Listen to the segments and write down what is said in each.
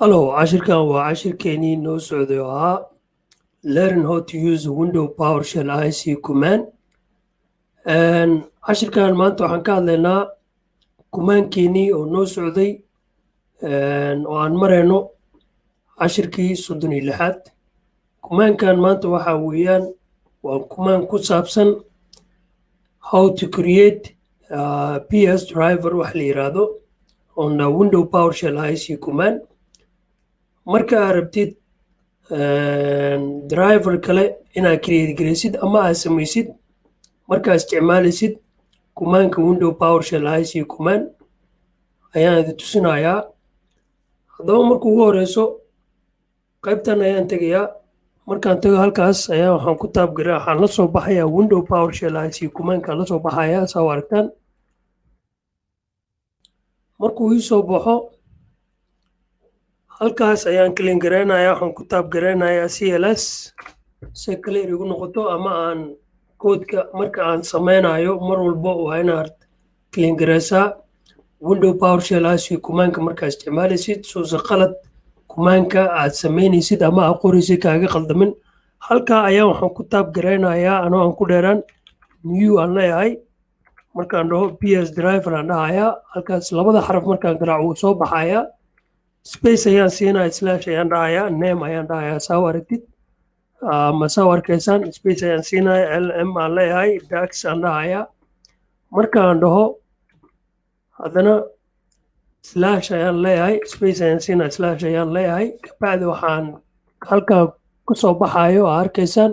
Hello, Cashirkan waa cashirkeenii noo socday oo ahaa Learn how to use window Powershell ISE command. Cashirkan maanta waxaan ka hadlaynaa kumaankeenii oo noo socday oo aan marayno cashirkii 36aad. Kumaankan maanta waxa weeyaan waa kumaan ku saabsan how to create PS driver wax la yiraahdo on the window Powershell ISE command. Marka aad rabtid driver kale inaad create garaysid ama aad samaysid markaa isticmaalaysid kumaanka window PowerShell ISE command ayaan idin tusinayaa. Haddaba marka ugu horeyso qaybtan ayaan tegayaa. Markaan tago halkaas ayaa waxaan ku taabgaraa waxaan la soo baxayaa window PowerShell ISE commandka la soo baxayaa saa aragtaan. Markuu ii soo baxo halkaas ayaan clean gareynayaa waxaan ku taabgareynayaa CLS si clear igu noqoto ama aan koodka marka aan sameynayo mar walba waa inaad clean gareysaa window PowerShell ISE kumaanka markaa isticmaalaysid soo qalad kumaanka aad sameynaysid ama aad qoraysid kaaga qaldamin. Halkaa ayaa waxaan ku taabgareynayaa anoo aan ku dheeraan new aan leeyahay markaan dhaho PS driver aan dhahayaa halkaas labada xaraf markaan garaaco wuu soo baxayaa. Space ayaan siinaa slash ayaan dhahayaa name ayaan dhahayaa saa aragtid ama saa arkaysaan space ayaan siinaa LM aan leeyahay dax aan dhahayaa markaan dhaho haddana slash ayaan leeyahay space ayaan siinaa slash ayaan leeyahay kabacdi waxaan halkaa ku soo baxayo oo arkaysaan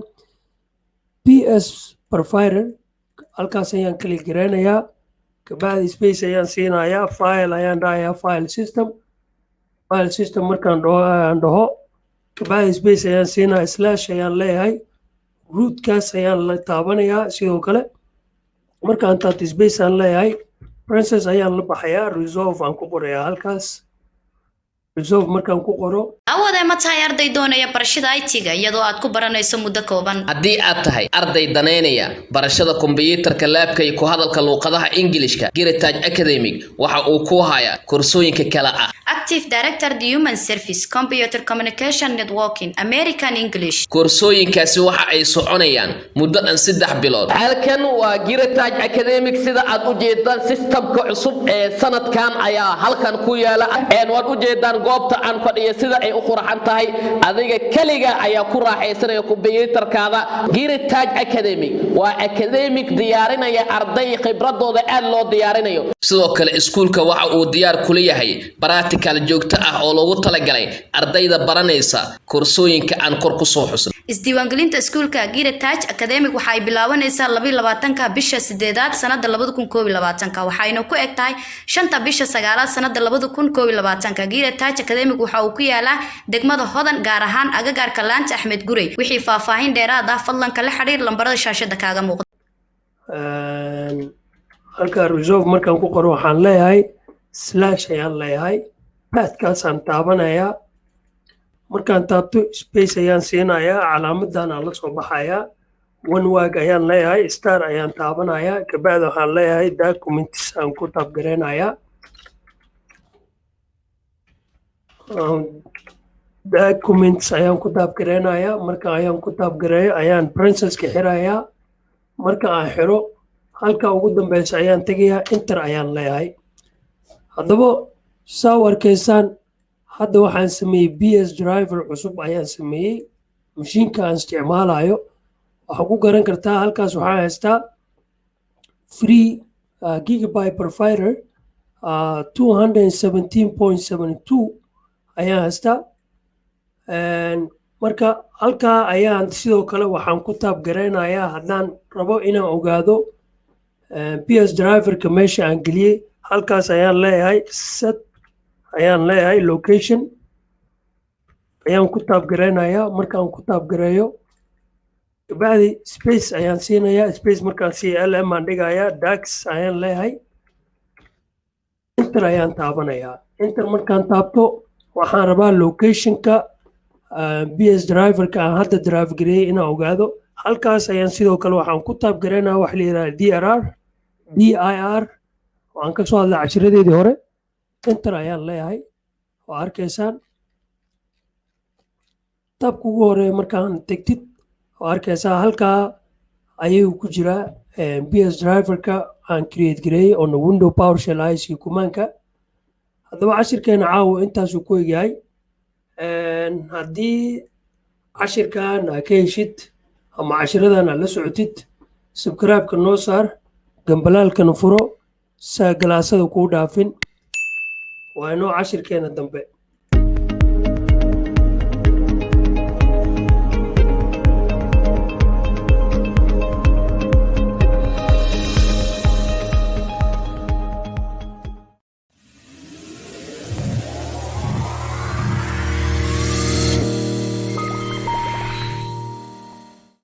PS provider halkaas ayaan kala gareynayaa kabacdi space ayaan siinayaa file ayaan dhahayaa file system markaan dhaho kabacdi space ayaan siinaa slash ayaan leeyahay rootkaas ayaan la taabanayaa sidoo kale markaan taabto space aan leeyahay princess ayaan la baxayaa resolve aan ku qorayaa halkaas resolve markaan ku qoro awooda ma tahay arday doonaya barashada IT-ga iyadoo aad ku baranayso muddo kooban haddii aad tahay arday daneynaya barashada kombiyuutarka laabka iyo ku hadalka luqadaha Englishka Lixaad Academic waxa uu ku hayaa koorsooyinka kala ah Active Director the Human Service Computer Communication Networking American English koorsooyinkaasi waxa ay soconayaan muddo dhan 3 bilood halkan waa Lixaad Academic sida aad u jeedaan systemka cusub ee sanadkan ayaa halkan ku yaala waad u jeedaan goobta aan fadhiyo sida ay u qurxan tahay adiga kaliya ayaa ku raaxaysanaya kombiyuutarkaada Lixaad Academic waa academic diyaarinaya arday khibradooda aad loo diyaarinayo sidoo kale iskuulka waxa uu diyaar ku leeyahay practical joogto ah oo loogu talagalay ardayda baranaysa koorsooyinka aan kor ku soo xusnay isdiiwaangelinta iskuulka Lixaad Academic waxa ay bilaabanaysaa 22 bisha 8aad sanada 2021 waxayna ku eg tahay 5 bisha 9aad sanada 2021 Lixaad Academic waxa uu ku yaalaa degmada Hodan gaar ahaan agagaarka Laanta Axmed Gurey wixii faahfaahin dheeraad ah fadlan kala xiriir lambarada shaashada kaaga muuqda halka resolve markaan ku qoro waxaan leeyahay slash ayaan leeyahay pathkaas aan taabanayaa markaan taabto space ayaan siinayaa calaamadan aan la soo baxayaa one wag ayaan leeyahay star ayaan taabanayaa kabacdi waxaan leeyahay documents aan ku taabgareynayaa documents ayaan ku taabgareynayaa marka ayaan ku taabgareeyo ayaan princess ka xirayaa marka aan xiro halka ugu dambeysa ayaan tegayaa enter ayaan leeyahay. Haddaba saa arkaysaan hadda waxaan sameeyey PS driver cusub ayaan sameeyey mashiinka aan isticmaalayo waxaa ku garan kartaa halkaas waxaan haystaa free gigabyte provider 217.72 ayaan haystaa marka halkaa ayaan sidoo kale waxaan ku taabgareynayaa haddaan rabo inaan ogaado PS driverka meesha aan geliyey halkaas ayaan leeyahay set ayaan leeyahay location ayaan ku taabgareynayaa markaan ku taabgareeyo kabacdi space ayaan siinayaa space markaan siiyo LM aan dhigayaa dax ayaan leeyahay enter ayaan taabanayaa enter markaan taabto waxaan rabaa locationka PS driverka aan hadda drive gareeyay inaan ogaado halkaas ayaan sidoo kale waxaan ku taabgareynayaa wax la yiraahdo DIR waan ka soo hadlay cashiradeedii hore enter ayaan leeyahay oo arkaysaan tabka ugu horeeya markaan tegtid oo arkaysaa halkaa ayuu ku jiraa PS driverka aan create gareeyey oo window PowerShell ISE kumaanka. haddaba cashirkeena caawa intaasuu ku egyahay. haddii cashirkan aa ka heshid ama cashiradan aad la socotid subscribe-ka noo saar, gambalaalkana furo saa galaasada kuu dhaafin. waa inoo cashirkeena dambe.